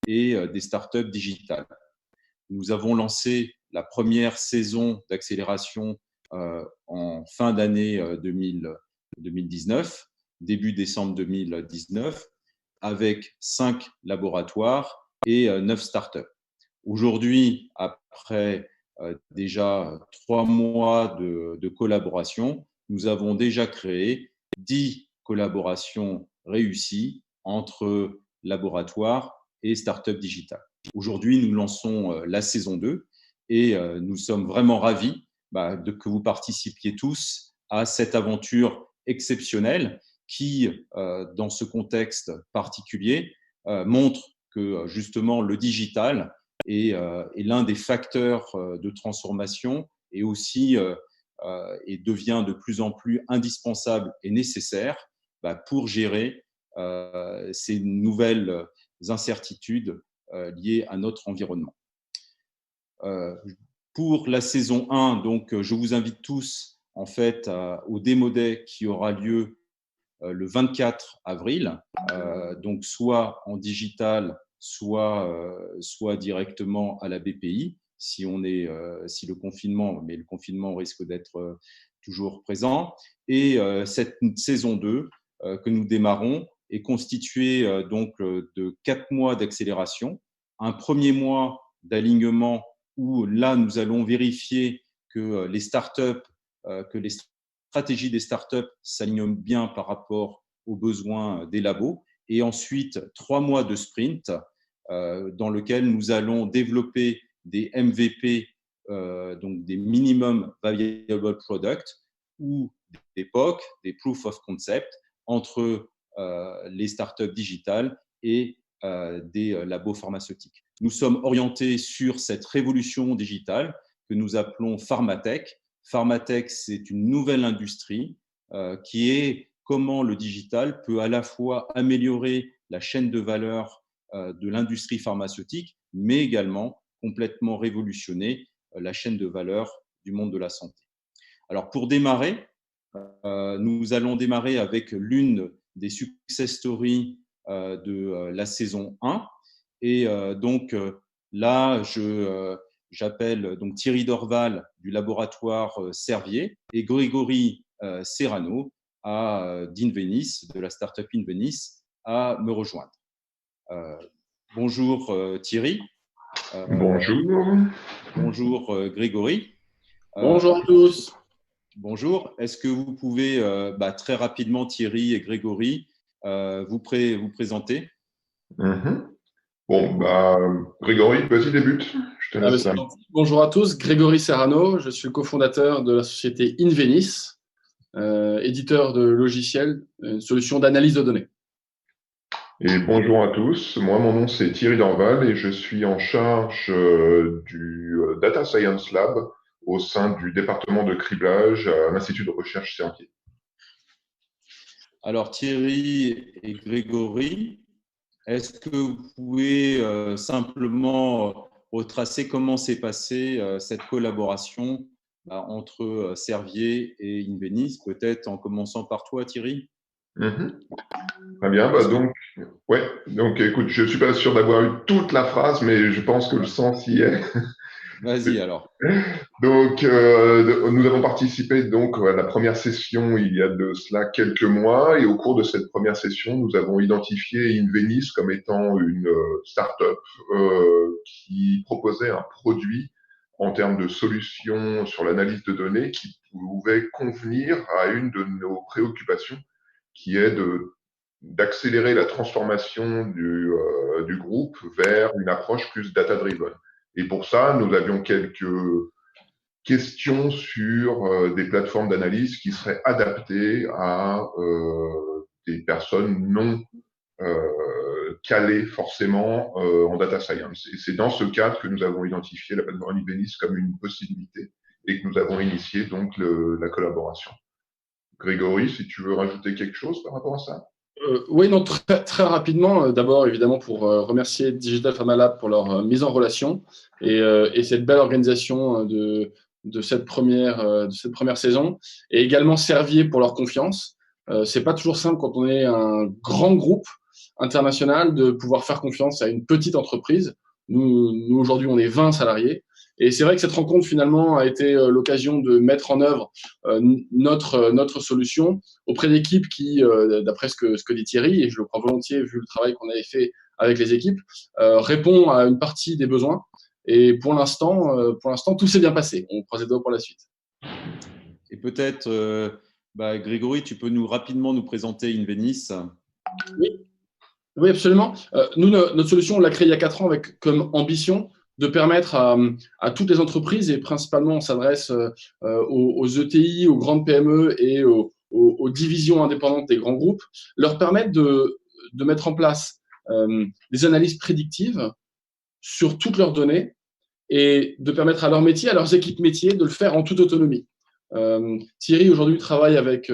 et des startups digitales. Nous avons lancé la première saison d'accélération en fin d'année 2019, début décembre 2019, avec 5 laboratoires et 9 startups. Aujourd'hui, après déjà 3 mois de collaboration, nous avons déjà créé 10 collaborations réussies entre laboratoires et startups digitales. Aujourd'hui, nous lançons la saison 2 et nous sommes vraiment ravis que vous participiez tous à cette aventure exceptionnelle qui, dans ce contexte particulier, montre que justement le digital est l'un des facteurs de transformation et aussi et devient de plus en plus indispensable et nécessaire pour gérer ces nouvelles incertitudes liées à notre environnement. Pour la saison 1, donc, je vous invite tous en fait au Demo Day qui aura lieu le 24 avril, donc soit en digital, soit directement à la BPI, si le confinement risque d'être toujours présent. Et cette saison 2 que nous démarrons est constituée donc de 4 mois d'accélération, un premier mois d'alignement où là nous allons vérifier que les startups, que les stratégie des startups s'aligne bien par rapport aux besoins des labos. Et ensuite, 3 mois de sprint dans lequel nous allons développer des MVP, donc des Minimum Viable Products, ou des POC, des Proof of Concept, entre les startups digitales et des labos pharmaceutiques. Nous sommes orientés sur cette révolution digitale que nous appelons Pharmatech. Pharmatech, c'est une nouvelle industrie qui est comment le digital peut à la fois améliorer la chaîne de valeur de l'industrie pharmaceutique, mais également complètement révolutionner la chaîne de valeur du monde de la santé. Alors pour démarrer, nous allons démarrer avec l'une des success stories de la saison 1. Et donc là, j'appelle donc Thierry Dorval du laboratoire Servier et Grégory Serrano d'Invenis, de la startup Invenis, à me rejoindre. Bonjour Thierry. Bonjour. Bonjour Grégory. Bonjour à tous. Bonjour. Est-ce que vous pouvez très rapidement, Thierry et Grégory, vous présenter? Bon, Grégory, vas-y, débute. Je te laisse Bonjour à tous, Grégory Serrano, je suis le cofondateur de la société Invenis, éditeur de logiciels, une solution d'analyse de données. Et bonjour à tous, moi mon nom c'est Thierry Dorval et je suis en charge du Data Science Lab au sein du département de criblage à l'Institut de recherche Servier. Alors Thierry et Grégory, est-ce que vous pouvez simplement retracer comment s'est passée cette collaboration entre Servier et Invenis, peut-être en commençant par toi, Thierry? Très bien, donc écoute, je ne suis pas sûr d'avoir eu toute la phrase, mais je pense que le sens y est. Vas-y alors. Donc, nous avons participé donc à la première session il y a de cela quelques mois, et au cours de cette première session, nous avons identifié Invenis comme étant une start-up qui proposait un produit en termes de solutions sur l'analyse de données qui pouvait convenir à une de nos préoccupations, qui est d'accélérer la transformation du groupe vers une approche plus data-driven. Et pour ça, nous avions quelques questions sur des plateformes d'analyse qui seraient adaptées à des personnes non calées forcément en data science. Et c'est dans ce cadre que nous avons identifié la plateforme Invenis comme une possibilité et que nous avons initié donc la collaboration. Grégory, si tu veux rajouter quelque chose par rapport à ça? Oui, non, très rapidement. D'abord, évidemment, pour remercier Digital Pharma Lab pour leur mise en relation et cette belle organisation de cette première saison, et également Servier pour leur confiance. C'est pas toujours simple quand on est un grand groupe international, de pouvoir faire confiance à une petite entreprise. Nous aujourd'hui, on est 20 salariés. Et c'est vrai que cette rencontre, finalement, a été l'occasion de mettre en œuvre notre solution auprès d'équipes qui, d'après ce que dit Thierry, et je le crois volontiers vu le travail qu'on avait fait avec les équipes, répond à une partie des besoins. Et pour l'instant, tout s'est bien passé. On croise les doigts pour la suite. Et peut-être, Grégory, tu peux rapidement nous présenter Invenice. Oui, absolument. Nous, notre solution, on l'a créée il y a 4 ans avec comme ambition de permettre à toutes les entreprises, et principalement on s'adresse aux ETI, aux grandes PME et aux divisions indépendantes des grands groupes, leur permettre de mettre en place des analyses prédictives sur toutes leurs données et de permettre à leur métier, à leurs équipes métiers, de le faire en toute autonomie. Thierry aujourd'hui travaille avec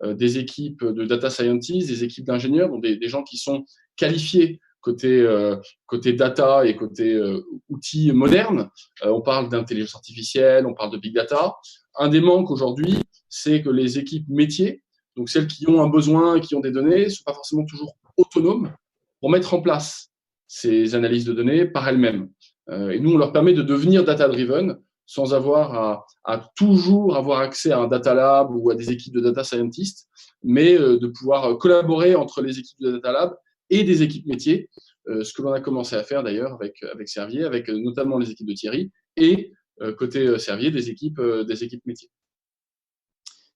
des équipes de data scientists, des équipes d'ingénieurs, donc des gens qui sont qualifiés côté data et côté outils modernes. On parle d'intelligence artificielle, on parle de big data. Un des manques aujourd'hui, c'est que les équipes métiers, donc celles qui ont un besoin et qui ont des données, ne sont pas forcément toujours autonomes pour mettre en place ces analyses de données par elles-mêmes. Et nous, on leur permet de devenir data-driven sans avoir à toujours avoir accès à un data lab ou à des équipes de data scientists, mais de pouvoir collaborer entre les équipes de data lab et des équipes métiers, ce que l'on a commencé à faire d'ailleurs avec Servier, avec notamment les équipes de Thierry et côté Servier des équipes métiers.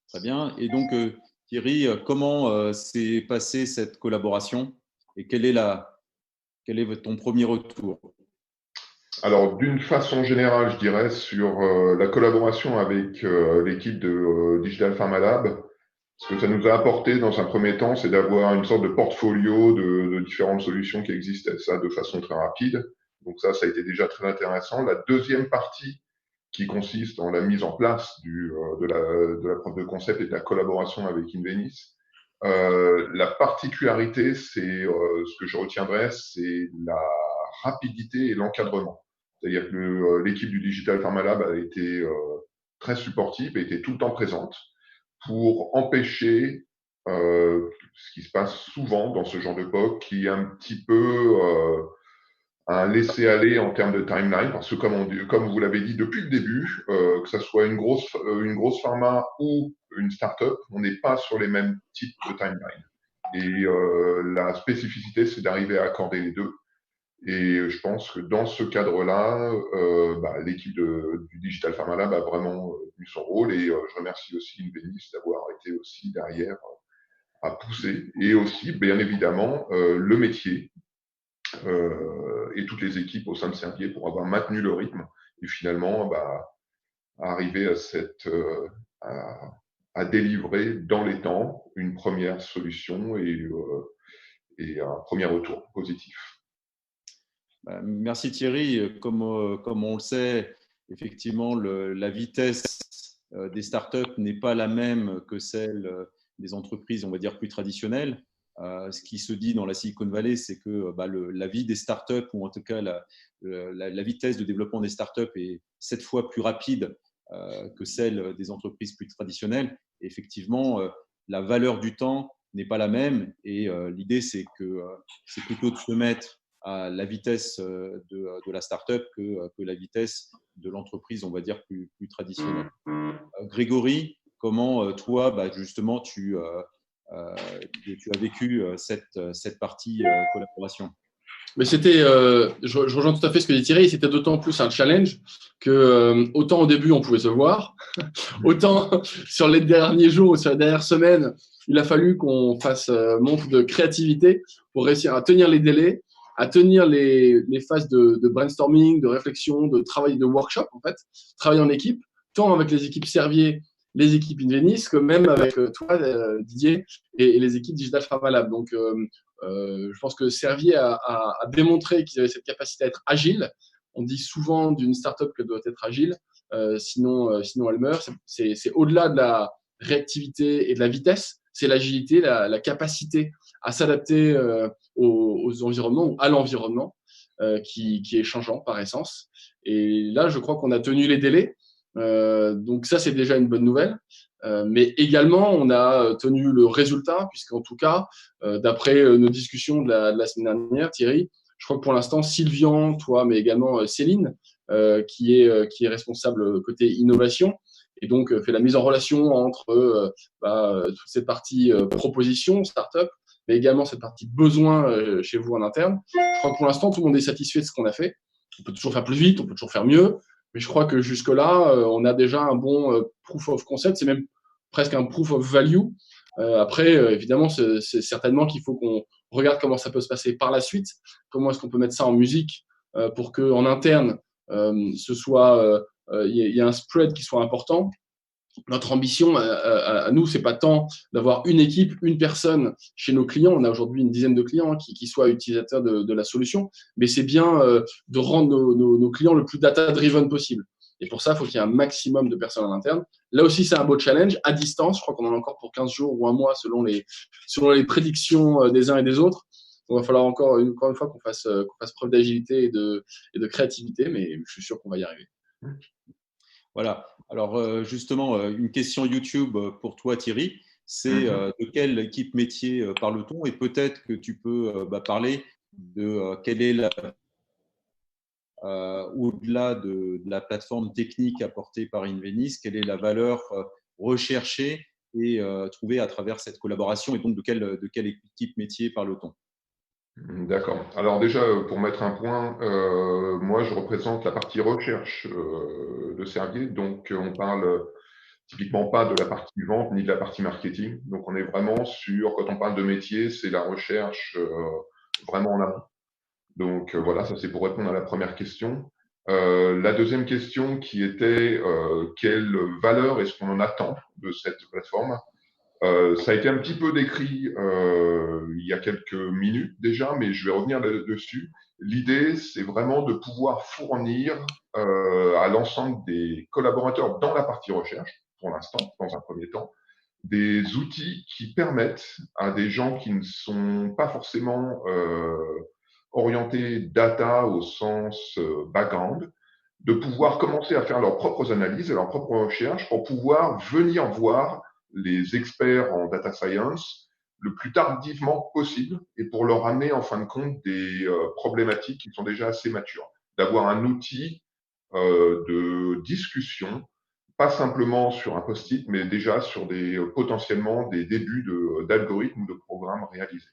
Très bien. Et donc, Thierry, comment s'est passée cette collaboration et quel est ton premier retour? Alors, d'une façon générale, je dirais, sur la collaboration avec l'équipe de Digital Pharma Lab, ce que ça nous a apporté dans un premier temps, c'est d'avoir une sorte de portfolio de différentes solutions qui existent, ça de façon très rapide. Donc ça a été déjà très intéressant. La deuxième partie, qui consiste en la mise en place de la preuve de concept et de la collaboration avec Invenice. La particularité, c'est ce que je retiendrai, c'est la rapidité et l'encadrement. C'est-à-dire que l'équipe du Digital Pharma Lab a été très supportive, a été tout le temps présente pour empêcher ce qui se passe souvent dans ce genre de POC, qui est un petit peu un laisser-aller en termes de timeline, parce que comme vous l'avez dit depuis le début, que ce soit une grosse pharma ou une start-up, on n'est pas sur les mêmes types de timeline. Et la spécificité, c'est d'arriver à accorder les deux. Et je pense que dans ce cadre-là, l'équipe du Digital Pharma Lab a vraiment eu son rôle. Et je remercie aussi Invenice d'avoir été aussi derrière à pousser. Et aussi, bien évidemment, le métier et toutes les équipes au sein de Servier pour avoir maintenu le rythme et finalement arriver à délivrer dans les temps une première solution et un premier retour positif. Merci Thierry. Comme on le sait, effectivement, la vitesse des startups n'est pas la même que celle des entreprises, on va dire, plus traditionnelles. Ce qui se dit dans la Silicon Valley, c'est que la vie des startups, ou en tout cas la vitesse de développement des startups est 7 fois plus rapide que celle des entreprises plus traditionnelles. Et effectivement, la valeur du temps n'est pas la même. Et l'idée, c'est plutôt de se mettre à la vitesse de la startup que la vitesse de l'entreprise, on va dire, plus traditionnelle. Grégory, comment toi, justement, tu as vécu cette partie collaboration? Mais je rejoins tout à fait ce que dit Thierry, c'était d'autant plus un challenge que autant au début on pouvait se voir, autant sur les derniers jours ou sur les dernières semaines, il a fallu qu'on fasse montre de créativité pour réussir à tenir les délais, à tenir les phases de brainstorming, de réflexion, de travail, de workshop en fait, travailler en équipe, tant avec les équipes Servier, les équipes Invenice, que même avec toi Didier et les équipes Digital Pharma Lab. Donc je pense que Servier a démontré qu'ils avaient cette capacité à être agile. On dit souvent d'une startup qu'elle doit être agile, sinon elle meurt. C'est au-delà de la réactivité et de la vitesse, c'est l'agilité, la capacité à s'adapter aux environnements ou à l'environnement qui est changeant par essence. Et là, je crois qu'on a tenu les délais. Donc ça, c'est déjà une bonne nouvelle. Mais également, on a tenu le résultat, puisqu'en tout cas, d'après nos discussions de la semaine dernière, Thierry, je crois que pour l'instant, Sylvian, toi, mais également Céline, qui est responsable côté innovation, et donc fait la mise en relation entre toute cette partie proposition, start-up, mais également cette partie besoin chez vous en interne. Je crois que pour l'instant, tout le monde est satisfait de ce qu'on a fait. On peut toujours faire plus vite, on peut toujours faire mieux, mais je crois que jusque-là, on a déjà un bon proof of concept, c'est même presque un proof of value. Après, évidemment, c'est certainement qu'il faut qu'on regarde comment ça peut se passer par la suite, comment est-ce qu'on peut mettre ça en musique pour qu'en interne, il y ait un spread qui soit important. Notre ambition à nous, c'est pas tant d'avoir une équipe, une personne chez nos clients. On a aujourd'hui une dizaine de clients qui soient utilisateurs de la solution, mais c'est bien de rendre nos clients le plus data-driven possible. Et pour ça, il faut qu'il y ait un maximum de personnes en interne. Là aussi, c'est un beau challenge à distance. Je crois qu'on en a encore pour 15 jours ou un mois selon les prédictions des uns et des autres. Donc, il va falloir encore une fois qu'on fasse preuve d'agilité et de créativité, mais je suis sûr qu'on va y arriver. Voilà. Alors, justement, une question YouTube pour toi, Thierry. C'est de quelle équipe métier parle-t-on? Et peut-être que tu peux parler de quelle est au-delà de la plateforme technique apportée par Inveniss, quelle est la valeur recherchée et trouvée à travers cette collaboration, et donc de quelle équipe métier parle-t-on? D'accord. Alors déjà, pour mettre un point, moi, je représente la partie recherche de Servier. Donc, on parle typiquement pas de la partie vente ni de la partie marketing. Donc, on est vraiment sur, quand on parle de métier, c'est la recherche vraiment en amont. Donc, voilà, ça c'est pour répondre à la première question. La deuxième question qui était quelle valeur est-ce qu'on en attend de cette plateforme? Ça a été un petit peu décrit il y a quelques minutes déjà, mais je vais revenir là-dessus. L'idée, c'est vraiment de pouvoir fournir à l'ensemble des collaborateurs dans la partie recherche, pour l'instant, dans un premier temps, des outils qui permettent à des gens qui ne sont pas forcément orientés data au sens background, de pouvoir commencer à faire leurs propres analyses et leurs propres recherches pour pouvoir venir voir les experts en data science le plus tardivement possible et pour leur amener en fin de compte des problématiques qui sont déjà assez matures. D'avoir un outil de discussion, pas simplement sur un post-it, mais déjà sur potentiellement des débuts d'algorithmes ou de programmes réalisés.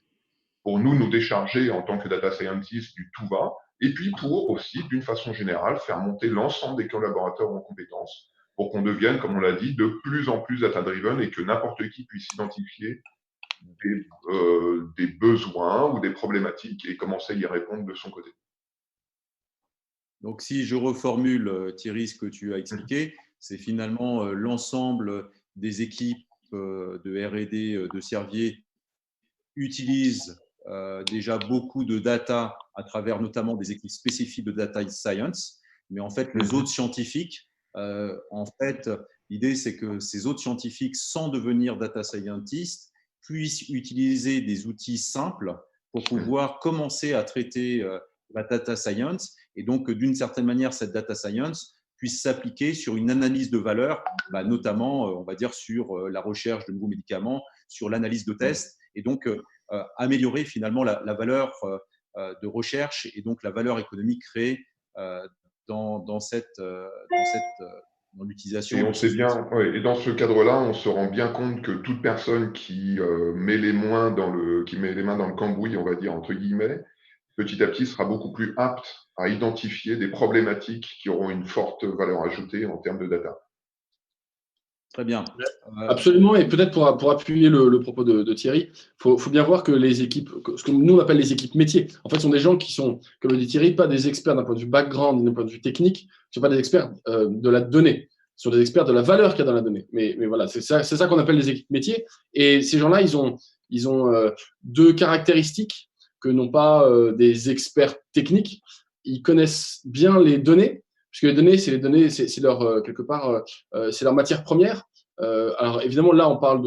Pour nous décharger en tant que data scientist du tout va, et puis pour aussi, d'une façon générale, faire monter l'ensemble des collaborateurs en compétences pour qu'on devienne, comme on l'a dit, de plus en plus data-driven et que n'importe qui puisse identifier des besoins ou des problématiques et commencer à y répondre de son côté. Donc, si je reformule, Thierry, ce que tu as expliqué, c'est finalement l'ensemble des équipes de R&D de Servier utilisent déjà beaucoup de data à travers notamment des équipes spécifiques de data science, mais en fait, les autres scientifiques, en fait, l'idée, c'est que ces autres scientifiques, sans devenir data scientists, puissent utiliser des outils simples pour pouvoir commencer à traiter la data science, et donc, d'une certaine manière, cette data science puisse s'appliquer sur une analyse de valeur, notamment, on va dire, sur la recherche de nouveaux médicaments, sur l'analyse de tests, et donc améliorer finalement la valeur de recherche et donc la valeur économique créée dans l'utilisation. Et on sait bien, ouais, et dans ce cadre-là, on se rend bien compte que toute personne qui met les mains dans le cambouis, on va dire entre guillemets, petit à petit sera beaucoup plus apte à identifier des problématiques qui auront une forte valeur ajoutée en termes de data. Très bien. Absolument, et peut-être pour appuyer le propos de Thierry, faut bien voir que les équipes, ce que nous on appelle les équipes métiers, en fait, sont des gens qui sont, comme le dit Thierry, pas des experts d'un point de vue background, d'un point de vue technique, ne sont pas des experts de la donnée, ce sont des experts de la valeur qu'il y a dans la donnée. Mais voilà, c'est ça qu'on appelle les équipes métiers. Et ces gens-là, ils ont deux caractéristiques que n'ont pas des experts techniques. Ils connaissent bien les données, puisque les données, c'est leur quelque part, c'est leur matière première. Alors évidemment, là, on parle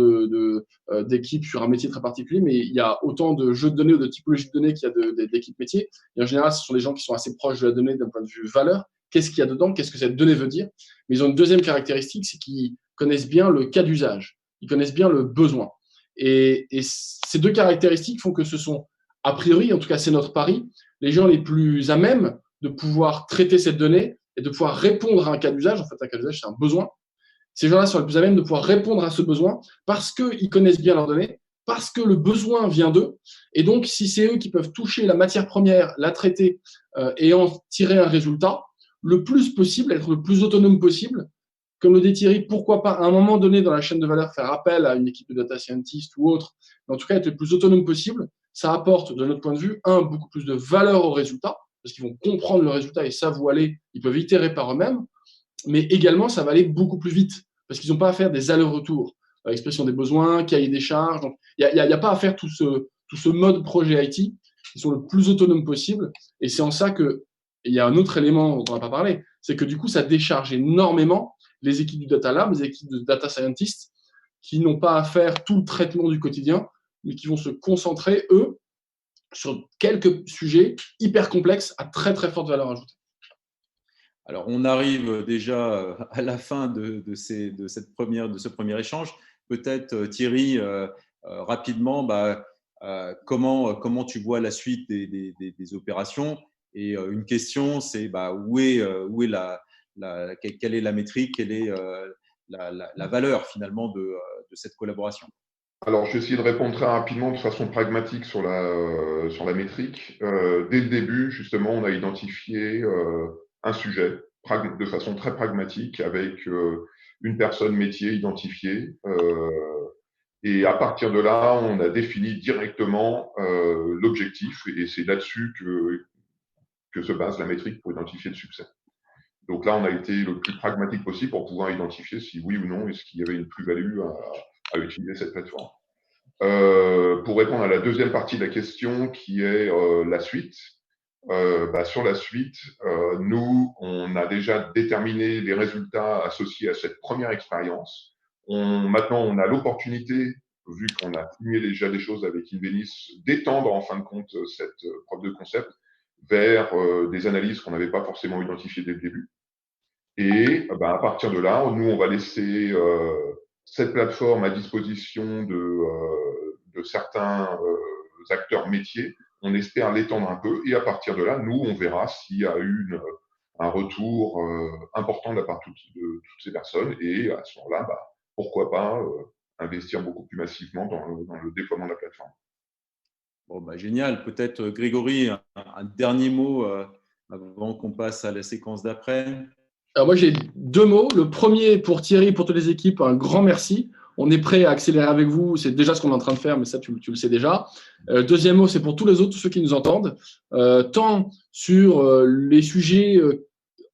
d'équipes sur un métier très particulier, mais il y a autant de jeux de données ou de typologies de données qu'il y a d'équipes métiers. Et en général, ce sont des gens qui sont assez proches de la donnée d'un point de vue valeur. Qu'est-ce qu'il y a dedans? Qu'est-ce que cette donnée veut dire? Mais ils ont une deuxième caractéristique, c'est qu'ils connaissent bien le cas d'usage, ils connaissent bien le besoin. Et ces deux caractéristiques font que ce sont, a priori, en tout cas c'est notre pari, les gens les plus à même de pouvoir traiter cette donnée et de pouvoir répondre à un cas d'usage. En fait, un cas d'usage, c'est un besoin. Ces gens-là sont les plus à même de pouvoir répondre à ce besoin parce qu'ils connaissent bien leurs données, parce que le besoin vient d'eux. Et donc, si c'est eux qui peuvent toucher la matière première, la traiter et en tirer un résultat, le plus possible, être le plus autonome possible, comme le dit Thierry, pourquoi pas à un moment donné dans la chaîne de valeur faire appel à une équipe de data scientist ou autre, mais en tout cas être le plus autonome possible, ça apporte de notre point de vue, beaucoup plus de valeur au résultat, parce qu'ils vont comprendre le résultat et savent où aller, ils peuvent itérer par eux-mêmes, mais également ça va aller beaucoup plus vite, parce qu'ils n'ont pas à faire des allers-retours, expression des besoins, cahier des charges, donc il n'y a pas à faire tout ce mode projet IT, ils sont le plus autonomes possible, et c'est en ça que, il y a un autre élément dont on n'a pas parlé, c'est que du coup ça décharge énormément les équipes du data lab, les équipes de data scientists, qui n'ont pas à faire tout le traitement du quotidien, mais qui vont se concentrer, eux, sur quelques sujets hyper complexes à très, très forte valeur ajoutée. Alors, on arrive déjà à la fin de ce premier échange. Peut-être, Thierry, rapidement, comment tu vois la suite des opérations? Et une question, c'est quelle est la métrique, quelle est la valeur finalement de cette collaboration? Alors, je vais essayer de répondre très rapidement de façon pragmatique sur la métrique. Dès le début, justement, on a identifié un sujet de façon très pragmatique avec une personne métier identifiée. Et à partir de là, on a défini directement l'objectif et c'est là-dessus que se base la métrique pour identifier le succès. Donc là, on a été le plus pragmatique possible pour pouvoir identifier si oui ou non est-ce qu'il y avait une plus-value à utiliser cette plateforme. Pour répondre à la deuxième partie de la question qui est la suite, sur la suite, nous, on a déjà déterminé les résultats associés à cette première expérience. Maintenant, on a l'opportunité, vu qu'on a signé déjà des choses avec Invenis, d'étendre en fin de compte cette preuve de concept vers des analyses qu'on n'avait pas forcément identifiées dès le début. Et à partir de là, nous, on va laisser cette plateforme à disposition de certains acteurs métiers. On espère l'étendre un peu et à partir de là, nous, on verra s'il y a eu un retour important de la part de toutes ces personnes et à ce moment-là, pourquoi pas investir beaucoup plus massivement dans le déploiement de la plateforme. Bon, génial. Peut-être, Grégory, un dernier mot avant qu'on passe à la séquence d'après. Alors moi, j'ai deux mots. Le premier, pour Thierry, pour toutes les équipes, un grand merci. On est prêt à accélérer avec vous. C'est déjà ce qu'on est en train de faire, mais ça, tu le sais déjà. Deuxième mot, c'est pour tous les autres, tous ceux qui nous entendent, tant sur les sujets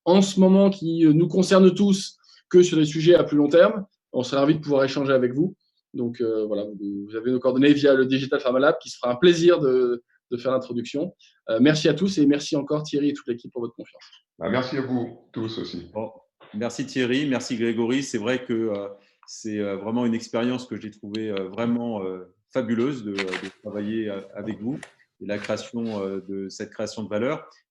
en ce moment qui nous concernent tous que sur les sujets à plus long terme. On serait ravis de pouvoir échanger avec vous. Donc voilà, vous avez nos coordonnées via le Digital Pharma Lab qui se fera un plaisir de faire l'introduction. Merci à tous et merci encore Thierry et toute l'équipe pour votre confiance. Merci à vous tous aussi. Bon, merci Thierry, merci Grégory. C'est vrai que c'est vraiment une expérience que j'ai trouvée vraiment fabuleuse de travailler avec vous et la création de cette création de valeur.